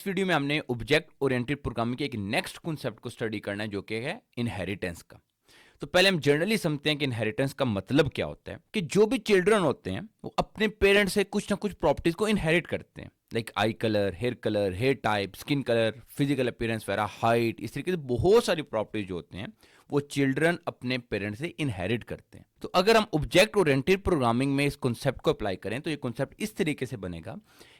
इस वीडियो में हमने ऑब्जेक्ट ओरिएंटेड प्रोग्रामिंग के एक नेक्स्ट कॉन्सेप्ट को स्टडी करना है जो कि है इनहेरिटेंस का। तो पहले हम जनरली समझते हैं कि इनहेरिटेंस का मतलब क्या होता है कि जो भी चिल्ड्रन होते हैं वो अपने पेरेंट्स से कुछ ना कुछ प्रॉपर्टीज को इनहेरिट करते हैं, like eye colour, hair type, skin colour, physical appearance वगैरह, हाइट, इस तरीके से बहुत सारी प्रॉपर्टीज जो होते हैं वो चिल्ड्रन अपने पेरेंट्स से इनहेरिट करते हैं। तो अगर हम ऑब्जेक्ट ओरिएंटेड प्रोग्रामिंग में इस कॉन्सेप्ट को अप्लाई करें तो ये कॉन्सेप्ट इस तरीके से बनेगा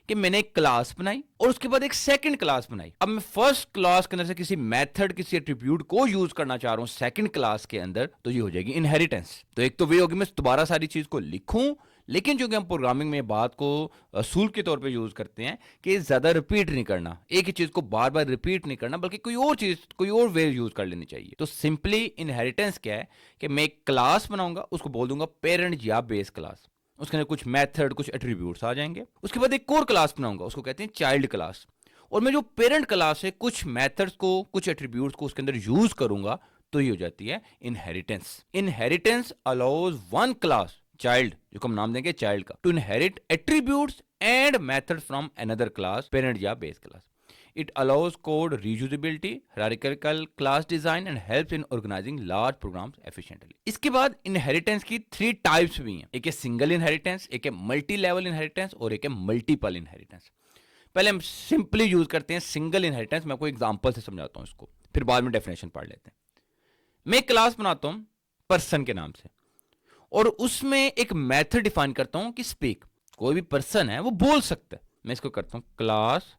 कि मैंने एक क्लास बनाई और उसके बाद एक सेकंड क्लास बनाई। अब मैं फर्स्ट क्लास के अंदर से किसी मेथड, किसी एट्रीब्यूट को यूज करना चाह रहा हूं सेकंड क्लास के अंदर, तो ये हो जाएगी इनहेरिटेंस। तो एक तो वे होगी मैं दोबारा सारी चीज को लिखूं, लेकिन जो कि हम प्रोग्रामिंग में बात को असूल के तौर पे यूज करते हैं कि ज्यादा रिपीट नहीं करना, एक ही चीज को बार बार रिपीट नहीं करना, बल्कि कोई और चीज, कोई और वे यूज कर लेनी चाहिए। तो सिंपली इनहेरिटेंस क्या है कि मैं एक क्लास बनाऊंगा, उसको बोल दूंगा पेरेंट या बेस क्लास, उसके अंदर कुछ मेथड, कुछ एट्रीब्यूट्स आ जाएंगे। उसके बाद एक और क्लास बनाऊंगा, उसको कहते हैं चाइल्ड क्लास, और मैं जो पेरेंट क्लास है कुछ मेथड्स को, कुछ एट्रीब्यूट्स को उसके अंदर यूज करूंगा, तो ये हो जाती है inheritance. Inheritance allows one class child, जो हम नाम देंगे चाइल्ड का, to inherit attributes and methods from another class, parent या base class. It allows code reusability, hierarchical class design and helps in organizing large programs efficiently. इसके बाद inheritance की 3 types भी हैं, एक है सिंगल इनहेरिटेंस, एक है मल्टी लेवल इनहेरिटेंस और एक है मल्टीपल इनहेरिटेंस। पहले हम सिंपली यूज करते हैं सिंगल इनहेरिटेंस। मैं कोई एग्जांपल से समझाता हूं इसको, फिर बाद में डेफिनेशन पढ़ लेते हैं। मैं क्लास बनाता हूं पर्सन के नाम से और उसमें एक मेथड डिफाइन करता हूं कि स्पीक, कोई भी पर्सन है वो बोल सकता है। मैं इसको करता हूं क्लास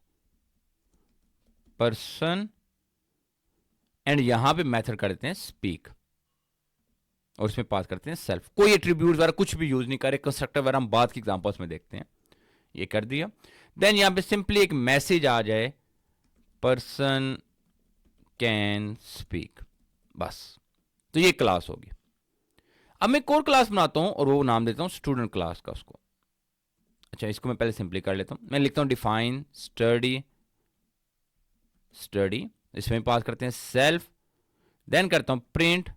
पर्सन एंड यहां पे मेथड कर देते हैं स्पीक और इसमें पास करते हैं सेल्फ। कोई एट्रीब्यूट वगैरह कुछ भी यूज नहीं करे, कंस्ट्रक्टर वगैरह हम बाद की एग्जांपल्स में देखते हैं। ये कर दिया। देन यहां पे सिंपली एक मैसेज आ जाए, पर्सन कैन स्पीक, बस। तो ये क्लास होगी। अब मैं एक और क्लास बनाता हूं और वो नाम देता हूं स्टूडेंट क्लास का उसको। अच्छा, इसको मैं पहले सिंपली कर लेता हूं। मैं लिखता हूं डिफाइन स्टडी, इसमें पास करते हैं सेल्फ, देन करता हूं प्रिंट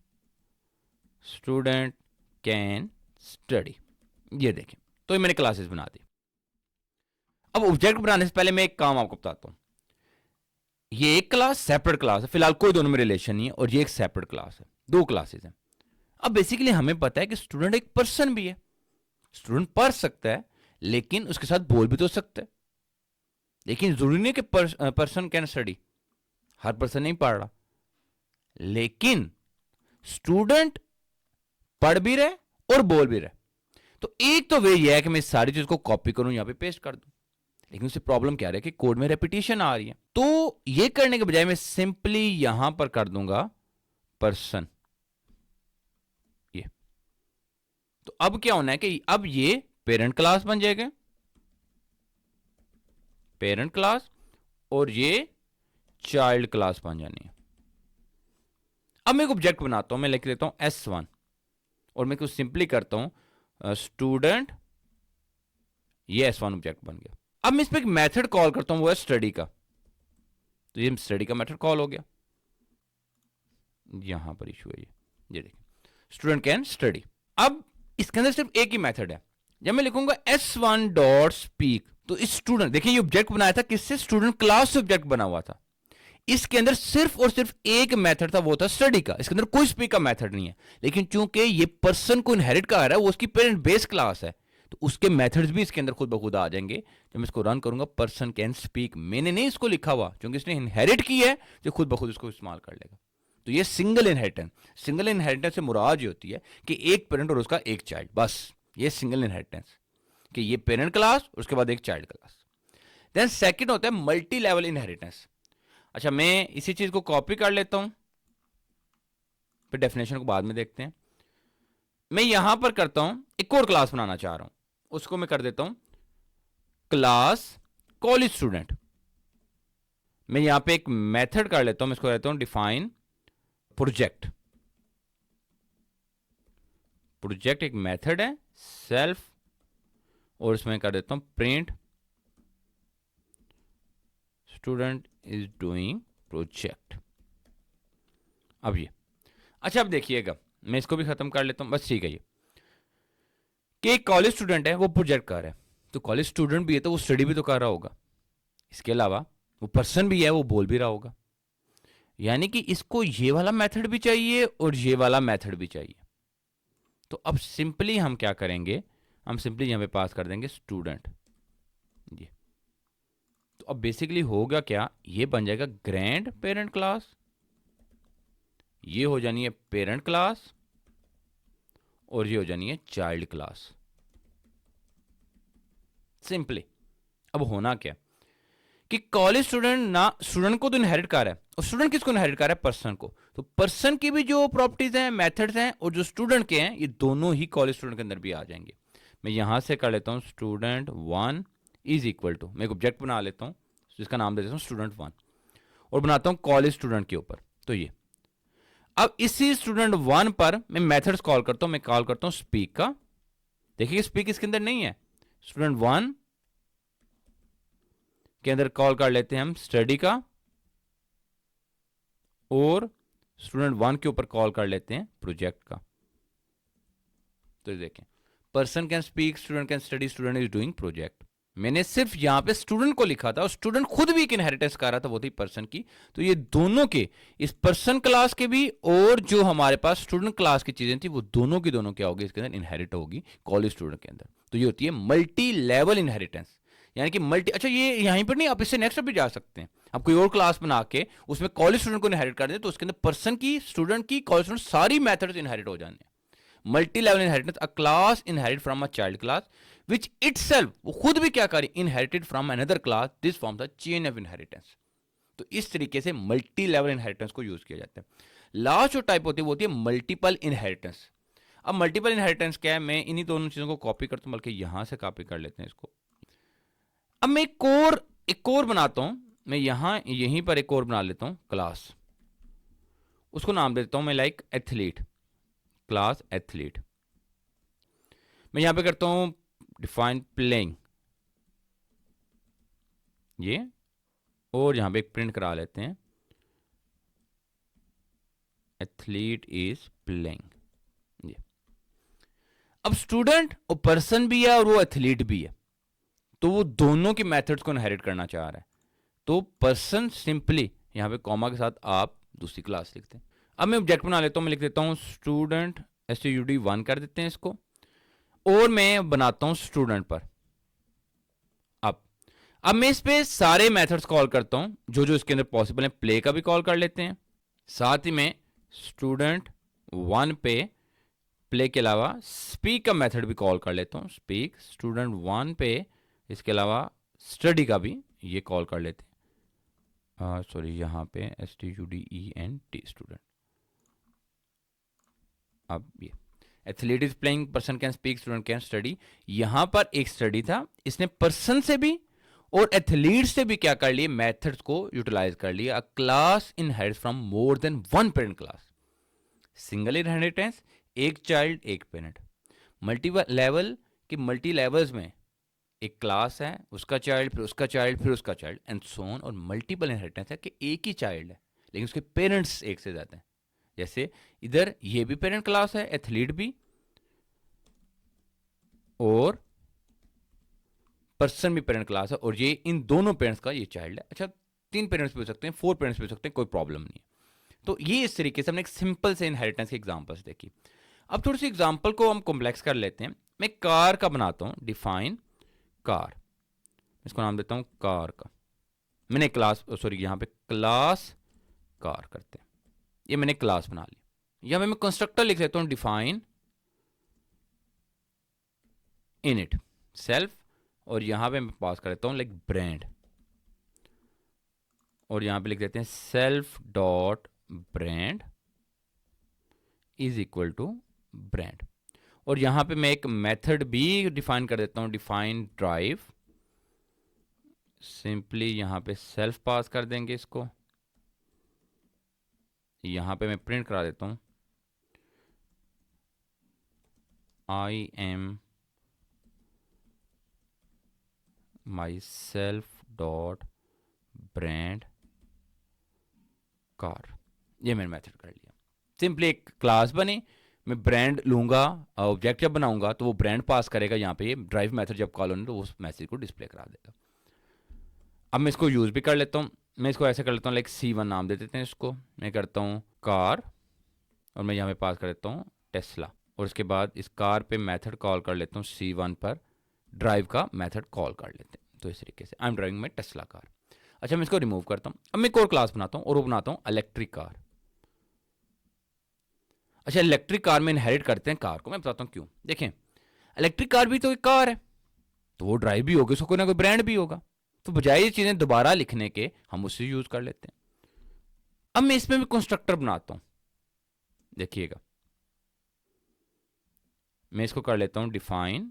स्टूडेंट कैन स्टडी। ये देखें, तो ये मैंने क्लासेस बना दी। अब ऑब्जेक्ट बनाने से पहले मैं एक काम आपको बताता हूं। ये एक क्लास सेपरेट क्लास है, फिलहाल कोई दोनों में रिलेशन नहीं है, और ये एक सेपरेट क्लास है, दो क्लासेस हैं। अब बेसिकली हमें पता है कि स्टूडेंट एक पर्सन भी है, स्टूडेंट पढ़ सकता है लेकिन उसके साथ बोल भी तो सकता है। लेकिन जरूरी नहीं कि person can study, her person नहीं पढ़ रहा, लेकिन स्टूडेंट पढ़ भी रहे और बोल भी रहे। तो एक तो वे ये है कि मैं सारी चीज को कॉपी करूं, यहां पे पेस्ट कर दूं, लेकिन उससे प्रॉब्लम क्या है कि कोड में रेपिटेशन आ रही है। तो ये करने के बजाय मैं सिंपली यहां पर कर दूंगा पर्सन। ये तो अब क्या होना है कि अब ये पेरेंट क्लास बन जाएगा, पेरेंट क्लास, और ये चाइल्ड क्लास बन जानी है। अब मैं एक ऑब्जेक्ट बनाता हूं, मैं लिख देता हूं S1 और मैं कुछ सिंपली करता हूं स्टूडेंट, ये S1 ऑब्जेक्ट बन गया। अब मैं इस पर एक मेथड कॉल करता हूं, वो है स्टडी का, तो ये स्टडी का मेथड कॉल हो गया। यहां पर इशू है ये देखिए, स्टूडेंट कैन स्टडी। अब इसके अंदर सिर्फ एक ही मेथड है। जब मैं लिखूंगा S1 डॉट स्पीक, तो इस स्टूडेंट, देखिए ये ऑब्जेक्ट बनाया था किससे, स्टूडेंट क्लास से ऑब्जेक्ट बना हुआ था। इसके अंदर सिर्फ और सिर्फ एक मेथड था, वो था स्टडी का। इसके अंदर कोई स्पीक का मेथड नहीं है, लेकिन चूंकि ये पर्सन को इनहेरिट कर रहा है, वो उसकी पेरेंट बेस क्लास है, तो उसके मेथड्स भी इसके अंदर खुद ब खुद आ जाएंगे। जब मैं इसको रन करूंगा, पर्सन कैन स्पीक, मैंने नहीं इसको लिखा हुआ, क्योंकि इसने इनहेरिट की है, जो खुद ब खुद इसको इस्तेमाल कर लेगा। तो ये सिंगल इनहेरिटेंस। सिंगल इनहेरिटेंस से मुराद ये होती है कि एक पेरेंट और उसका एक चाइल्ड, बस। ये सिंगल इनहेरिटेंस कि ये पेरेंट क्लास और उसके बाद एक चाइल्ड क्लास। देन सेकंड होता है मल्टी लेवल इनहेरिटेंस। अच्छा, मैं इसी चीज को कॉपी कर लेता हूं, फिर डेफिनेशन को बाद में देखते हैं। मैं यहां पर करता हूं, एक और क्लास बनाना चाह रहा हूं, उसको मैं कर देता हूं क्लास कॉलेज स्टूडेंट। मैं यहां पे एक मेथड कर लेता हूं, मैं इसको कहता हूं डिफाइन प्रोजेक्ट। प्रोजेक्ट एक मेथड है सेल्फ, और इसमें कर देता हूं print student is doing project. अब ये, अच्छा अब देखिएगा, मैं इसको भी खत्म कर लेता हूं, बस ठीक है। ये कि एक कॉलेज स्टूडेंट है, वो प्रोजेक्ट कर रहा है, तो कॉलेज स्टूडेंट भी है तो वो स्टडी भी तो कर रहा होगा। इसके अलावा वो पर्सन भी है, वो बोल भी रहा होगा। यानी कि इसको ये वाला मेथड भी चाहिए और ये वाला मेथड भी चाहिए। तो अब सिंपली हम क्या करेंगे, हम सिंपली यहां पे पास कर देंगे स्टूडेंट। ये तो अब बेसिकली होगा क्या, ये बन जाएगा ग्रैंड पेरेंट क्लास, ये हो जानी है पेरेंट क्लास, और ये हो जानी है चाइल्ड क्लास, सिंपली। अब होना क्या कि कॉलेज स्टूडेंट ना, स्टूडेंट को तो इनहेरिट कर रहा है, और स्टूडेंट किसको इनहेरिट कर रहा है, पर्सन को। तो पर्सन की भी जो प्रॉपर्टीज हैं, मेथड्स हैं, और जो स्टूडेंट के हैं, ये दोनों ही कॉलेज स्टूडेंट के अंदर भी आ जाएंगे। मैं यहां से कर लेता हूं student one is equal to, मैं एक ऑब्जेक्ट बना लेता हूं जिसका नाम दे देता हूं स्टूडेंट वन, और बनाता हूं कॉलेज स्टूडेंट के ऊपर। तो ये अब इसी स्टूडेंट वन पर मैं मेथड्स कॉल करता हूं, मैं कॉल करता हूं स्पीक का। देखिए स्पीक इसके अंदर नहीं है, स्टूडेंट वन के अंदर कॉल कर लेते हैं हम स्टडी का, और स्टूडेंट वन के ऊपर कॉल कर लेते हैं प्रोजेक्ट का। तो देखें, person can speak, student can study, student is doing project. मैंने सिर्फ यहां पे स्टूडेंट को लिखा था, और स्टूडेंट खुद भी एक इनहेरिटेंस कर रहा था, वो थी पर्सन की। तो ये दोनों के, इस पर्सन क्लास के भी और जो हमारे पास स्टूडेंट क्लास की चीजें थी, वो दोनों की दोनों क्या होगी, इसके अंदर इनहेरिट होगी कॉलेज स्टूडेंट के अंदर। तो ये होती है मल्टी लेवल इनहेरिटेंस, यानी कि मल्टी, अच्छा ये यहीं पर नहीं, आप इससे नेक्स्ट भी जा सकते हैं। आप कोई और क्लास बना के उसमें कॉलेज स्टूडेंट को इनहेरिट कर दें, तो उसके अंदर पर्सन की, स्टूडेंट की, कॉलेज स्टूडेंट सारी मेथड्स इनहेरिट हो जाने। Multi level inheritance, a class inherit from a child class which itself, वो खुद भी क्या करे, inherited from another class, this form the chain of inheritance. तो इस तरीके से मल्टी लेवल इनहेरिटेंस को यूज किया जाता है। लास्ट जो टाइप होती है वो होती है मल्टीपल इनहेरिटेंस। अब मल्टीपल इनहेरिटेंस क्या है, मैं इन्हीं दोनों चीजों को कॉपी करता हूं, बल्कि यहां से कॉपी कर लेते हैं इसको। अब मैं एक और बनाता हूं, मैं यहां यहीं पर एक और बना लेता हूं क्लास, उसको नाम देता हूं मैं लाइक एथलीट, क्लास एथलीट। मैं यहां पे करता हूं डिफाइन प्लेइंग, ये, और यहां पे एक प्रिंट करा लेते हैं एथलीट इज प्लेइंग। ये अब स्टूडेंट और पर्सन भी है और वो एथलीट भी है, तो वो दोनों की मेथड्स को इनहेरिट करना चाह रहा है। तो पर्सन सिंपली यहां पे कॉमा के साथ आप दूसरी क्लास लिखते हैं। अब मैं ऑब्जेक्ट बना लेता हूं, मैं लिख देता हूं स्टूडेंट STUD वन कर देते हैं इसको, और मैं बनाता हूं स्टूडेंट पर। अब मैं इस पे सारे मेथड्स कॉल करता हूं जो जो इसके अंदर पॉसिबल है। प्ले का भी कॉल कर लेते हैं, साथ ही में स्टूडेंट वन पे प्ले के अलावा स्पीक का मेथड भी कॉल कर लेता हूं, स्पीक स्टूडेंट वन पे, इसके अलावा स्टडी का भी ये कॉल कर लेते हैं। सॉरी, यहां पे STUDENT स्टूडेंट। अब ये athlete is playing, person can speak, student can study. यहां पर एक स्टडी था, इसने पर्सन से भी और एथलीट से भी क्या कर लिए, मेथड्स को यूटिलाइज कर लिया। अ class inherits from more than one parent class, single inheritance, एक चाइल्ड एक पेरेंट। मल्टी लेवल की मल्टी लेवल्स में एक क्लास है, उसका चाइल्ड, फिर उसका चाइल्ड, फिर उसका चाइल्ड, एंड सो ऑन। और मल्टीपल इनहेरिटेंस है कि एक ही चाइल्ड है लेकिन उसके पेरेंट्स एक से ज्यादा हैं। जैसे इधर ये भी पेरेंट क्लास है, एथलीट भी, और पर्सन भी पेरेंट क्लास है, और ये इन दोनों पेरेंट्स का ये चाइल्ड है। अच्छा, 3 पेरेंट्स भी हो सकते हैं, 4 पेरेंट्स भी हो सकते हैं, कोई प्रॉब्लम नहीं है। तो ये इस तरीके से हमने एक सिंपल से इनहेरिटेंस की एग्जांपल्स देखी। अब थोड़ी सी एग्जांपल को हम कॉम्प्लेक्स कर लेते हैं। मैं कार का बनाता हूं, डिफाइन कार, इसको नाम देता हूं कार का। मैंने क्लास, सॉरी यहां पे क्लास कार करते हैं, ये मैंने क्लास बना ली। यहां मैं कंस्ट्रक्टर लिख लेता हूं, डिफाइन इनिट सेल्फ, और यहां पे मैं पास कर देता हूं लाइक ब्रांड, और यहां पे लिख देते हैं self dot brand is equal to brand. और यहां पे मैं एक मेथड भी डिफाइन कर देता हूं, डिफाइन ड्राइव। सिंपली यहां पे सेल्फ पास कर देंगे इसको, यहां पे मैं प्रिंट करा देता हूं I am my self dot brand car. ये मैंने मेथड कर लिया। सिंपली एक क्लास बनी, मैं ब्रांड लूंगा, ऑब्जेक्ट जब बनाऊंगा तो वो ब्रांड पास करेगा, यहाँ पे ये ड्राइव मेथड जब कॉल होने तो उस मैसेज को डिस्प्ले करा देगा। अब मैं इसको यूज़ भी कर लेता हूँ। मैं इसको ऐसे कर लेता हूँ, लाइक C1 नाम दे देते हैं इसको। मैं करता हूँ कार, और मैं यहाँ पे पास कर देता हूँ टेस्ला, और उसके बाद इस कार पे मेथड कॉल कर लेता हूँ C1 पर, ड्राइव का मेथड कॉल कर लेते हैं। तो इस तरीके से I am driving my Tesla car. अच्छा, मैं इसको रिमूव करता हूँ। अब मैं एक और क्लास बनाता हूँ और वो बनाता हूँ इलेक्ट्रिक कार। अच्छा, इलेक्ट्रिक कार में इनहेरिट करते हैं कार को। मैं बताता हूँ क्यों। देखें, इलेक्ट्रिक कार भी तो एक कार है, तो वो ड्राइव भी होगी, उसको कोई ना कोई ब्रांड भी होगा। तो बजाय ये चीज़ें दोबारा लिखने के हम उससे यूज़ कर लेते हैं। अब मैं इसमें भी कंस्ट्रक्टर बनाता हूँ, देखिएगा। मैं इसको कर लेता हूँ डिफाइन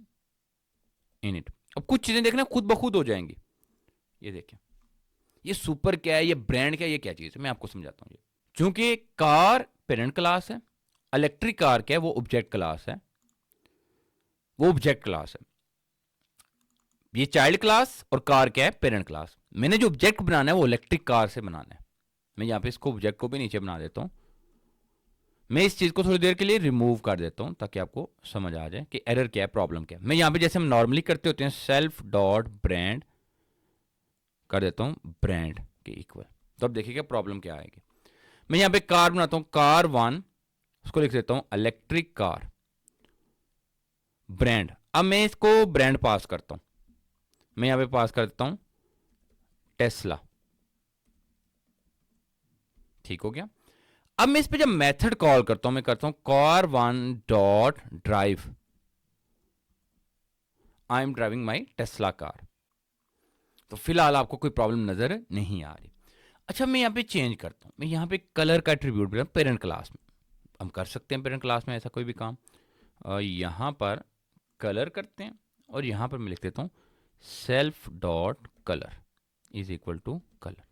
इनिट। अब कुछ चीज़ें देखना खुद ब खुद हो जाएंगी। ये देखिए, ये सुपर क्या है, ये ब्रांड क्या है, ये क्या चीज़ है, मैं आपको समझाता हूँ। ये चूंकि कार पेरेंट क्लास है, इलेक्ट्रिक कार क्या है, वो ऑब्जेक्ट क्लास है, वो ऑब्जेक्ट क्लास है। ये चाइल्ड क्लास और कार क्या है, पेरेंट क्लास। मैंने जो ऑब्जेक्ट बनाना है वो इलेक्ट्रिक कार से बनाना है। मैं यहाँ पे इसको ऑब्जेक्ट को भी नीचे बना देता हूँ। मैं इस चीज़ को थोड़ी देर के लिए रिमूव कर देता हूँ ताकि आपको समझ आ जाए कि एरर क्या है, प्रॉब्लम क्या है। मैं यहाँ पे जैसे हम नॉर्मली करते होते हैं सेल्फ डॉट ब्रांड कर देता हूँ ब्रांड के इक्वल। तो अब देखिएगा प्रॉब्लम क्या आएगी। मैं यहाँ पे कार बनाता हूँ, कार 1, उसको लिख देता हूँ इलेक्ट्रिक कार ब्रांड। अब मैं इसको ब्रांड पास करता हूँ। मैं यहाँ पे पास कर देता हूँ टेस्ला। ठीक हो गया। अब मैं इस पे जब मेथड कॉल करता हूं, मैं करता हूं car 1 dot drive, I am driving my Tesla car. तो फिलहाल आपको कोई प्रॉब्लम नजर नहीं आ रही। अच्छा, मैं यहां पे चेंज करता हूं। मैं यहां पे कलर का एट्रीब्यूट भी पेरेंट क्लास में हम कर सकते हैं, पेरेंट क्लास में ऐसा कोई भी काम। यहां पर कलर करते हैं और यहां पर मैं लिख देता हूं self dot colour is equal to colour.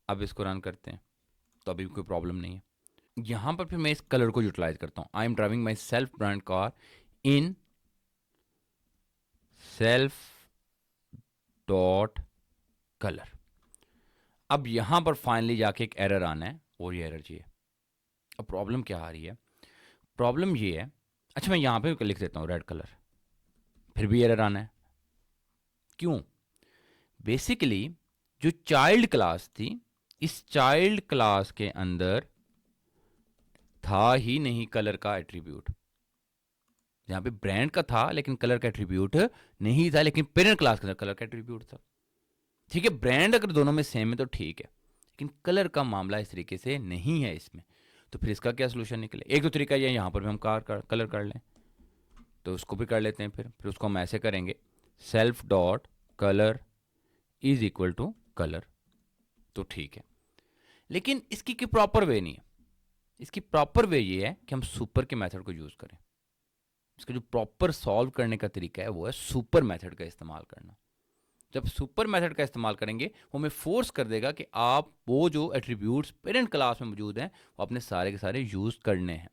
अब इसको रन करते हैं तो अभी कोई प्रॉब्लम नहीं है। यहां पर फिर मैं इस कलर को यूटिलाइज करता हूं, I am driving my self brand car in self dot colour. अब यहां पर फाइनली जाके एक एरर आना है और ये एरर चाहिए। अब प्रॉब्लम क्या आ रही है, प्रॉब्लम ये है। अच्छा, मैं यहां पे लिख देता हूं रेड कलर, फिर भी एरर आना है। क्यों? बेसिकली जो चाइल्ड क्लास थी, इस चाइल्ड क्लास के अंदर था ही नहीं कलर का एट्रीब्यूट। यहां पे ब्रांड का था लेकिन कलर का एट्रीब्यूट नहीं था, लेकिन पेरेंट क्लास के अंदर कलर का एट्रीब्यूट था। ठीक है, ब्रांड अगर दोनों में सेम है तो ठीक है, लेकिन कलर का मामला इस तरीके से नहीं है इसमें। तो फिर इसका क्या सोल्यूशन निकले? एक तो तरीका ये, यहां पर भी हम कलर कर लें, तो उसको भी कर लेते हैं। फिर उसको हम ऐसे करेंगे self dot colour is equal to colour, तो ठीक है। लेकिन इसकी की प्रॉपर वे नहीं है। इसकी प्रॉपर वे ये है कि हम सुपर के मेथड को यूज करें। इसका जो प्रॉपर सॉल्व करने का तरीका है वो है सुपर मेथड का इस्तेमाल करना। जब सुपर मेथड का इस्तेमाल करेंगे वो हमें फोर्स कर देगा कि आप वो जो एट्रीब्यूट्स पेरेंट क्लास में मौजूद हैं वो अपने सारे के सारे यूज करने हैं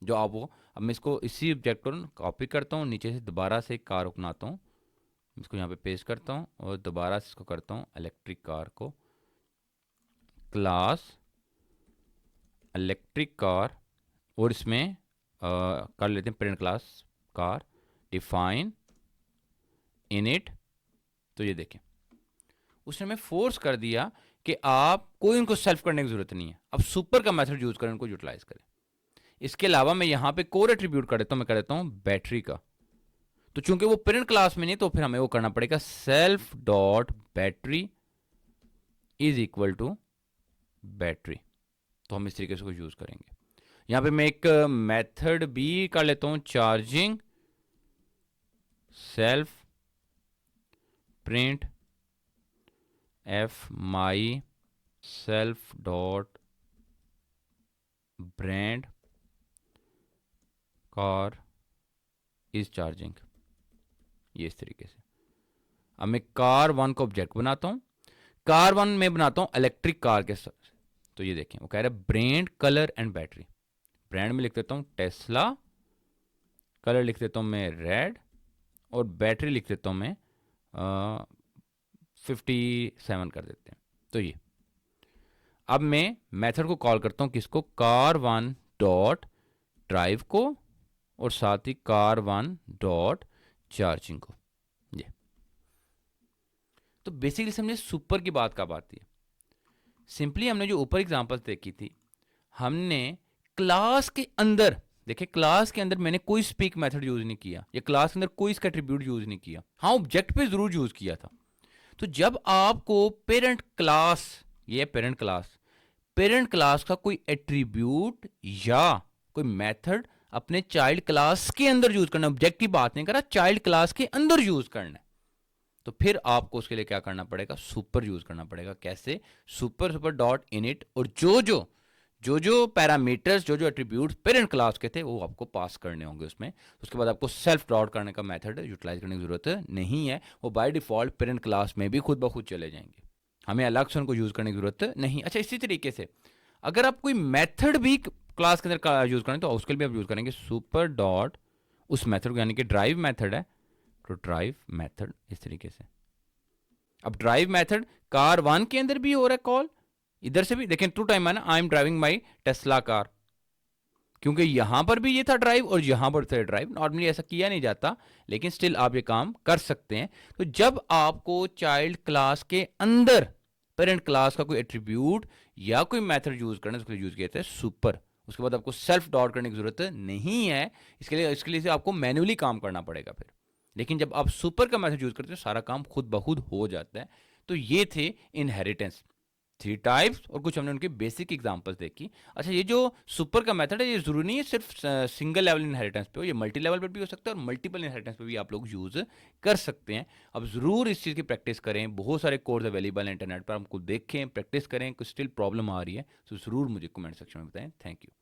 जो आप वो। अब मैं इसको इसी ऑब्जेक्ट को कॉपी करता हूँ, नीचे से दोबारा से एक कार अपनाता हूँ, इसको यहाँ पे पेस्ट करता हूँ और दोबारा से इसको करता हूँ इलेक्ट्रिक कार को क्लास इलेक्ट्रिक कार, और इसमें कर लेते हैं parent class car define init. तो ये देखें उसने हमें फोर्स कर दिया कि आप कोई उनको सेल्फ करने की जरूरत नहीं है, अब सुपर का मेथड यूज करें, उनको यूटिलाइज करें। इसके अलावा मैं यहां पे कोर एट्रीब्यूट कर देता हूं, मैं कर देता हूं बैटरी का। तो चूंकि वो पेरेंट क्लास में नहीं तो फिर हमें वो करना पड़ेगा self dot battery is equal to battery. तो हम इस तरीके से उसको यूज करेंगे। यहां पे मैं एक मेथड भी कर लेता हूं charging self print F my self dot brand car is charging. ये इस तरीके से अब मैं कार 1 को ऑब्जेक्ट बनाता हूं, कार 1 में बनाता हूं इलेक्ट्रिक कार के साथ। तो ये देखें वो कह रहा है brand colour and battery. Brand में लिख देता हूं टेस्ला, कलर लिख देता हूं मैं रेड, और बैटरी लिख देता हूं मैं 57 कर देते हैं। तो ये अब मैं मेथड को कॉल करता हूं किसको, कार 1 डॉट ड्राइव को, और साथ ही कार 1 डॉट चार्जिंग को। ये तो बेसिकली समझे सुपर की बात कब आती है। सिंपली हमने जो ऊपर एग्जांपल्स देखी थी, हमने क्लास के अंदर, देखिए क्लास के अंदर मैंने कोई स्पीक मेथड यूज नहीं किया, या क्लास के अंदर कोई इसका एट्रीब्यूट यूज नहीं किया, हाँ ऑब्जेक्ट पे जरूर यूज किया था। तो जब आपको पेरेंट क्लास, ये पेरेंट क्लास का कोई एट्रीब्यूट या कोई मेथड अपने चाइल्ड क्लास के अंदर यूज करना, ऑब्जेक्ट की बात नहीं कर रहा, चाइल्ड क्लास के अंदर यूज करना है, तो फिर आपको उसके लिए क्या करना पड़ेगा, सुपर यूज करना पड़ेगा। कैसे, सुपर डॉट इनिट, और जो पैरामीटर्स, जो एट्रीब्यूट्स पेरेंट क्लास के थे वो आपको पास करने होंगे उसमें। उसके बाद आपको सेल्फ डॉट करने का मेथड यूटिलाइज करने की जरूरत नहीं है, वो बाय डिफॉल्ट पेरेंट क्लास में भी खुद ब खुद चले जाएंगे, हमें अलग से उनको यूज करने की जरूरत नहीं। अच्छा, इसी तरीके से अगर आप कोई मेथड भी क्लास के अंदर यूज करें तो उसके लिए भी आप यूज करेंगे सुपर डॉट उस मेथड को, यानी कि ड्राइव मेथड है तो ड्राइव मेथड, इस तरीके से। अब ड्राइव मेथड कार 1 के अंदर भी हो रहा है कॉल, इधर से भी देखें, टू टाइम है ना, I am driving my Tesla car, क्योंकि यहां पर भी ये था ड्राइव और यहां पर था ड्राइव। नॉर्मली ऐसा किया नहीं जाता, लेकिन स्टिल आप ये काम कर सकते हैं। तो जब आपको चाइल्ड क्लास के अंदर पेरेंट क्लास का कोई एट्रीब्यूट या कोई मेथड यूज करना है, उसके लिए यूज किया जाता है सुपर। उसके बाद आपको सेल्फ डॉट करने की जरूरत नहीं है, इसके लिए आपको मैन्युअली काम करना पड़ेगा फिर। लेकिन जब आप सुपर का मेथड यूज करते हो सारा काम खुद ब खुद हो जाता है। तो ये थे इनहेरिटेंस, 3 टाइप्स, और कुछ हमने उनके बेसिक एग्जांपल्स देखी। अच्छा, ये जो सुपर का मेथड है ये जरूरी नहीं है सिर्फ सिंगल लेवल इनहेरिटेंस पे हो, ये मल्टी लेवल पर भी हो सकता है, और मल्टीपल इनहेरिटेंस पे भी आप लोग यूज कर सकते हैं। अब जरूर इस चीज़ की प्रैक्टिस करें, बहुत सारे कोर्स अवेलेबल हैं इंटरनेट पर, हमको देखें, प्रैक्टिस करें। कुछ स्टिल प्रॉब्लम आ रही है तो जरूर मुझे कमेंट सेक्शन में बताएं। Thank you.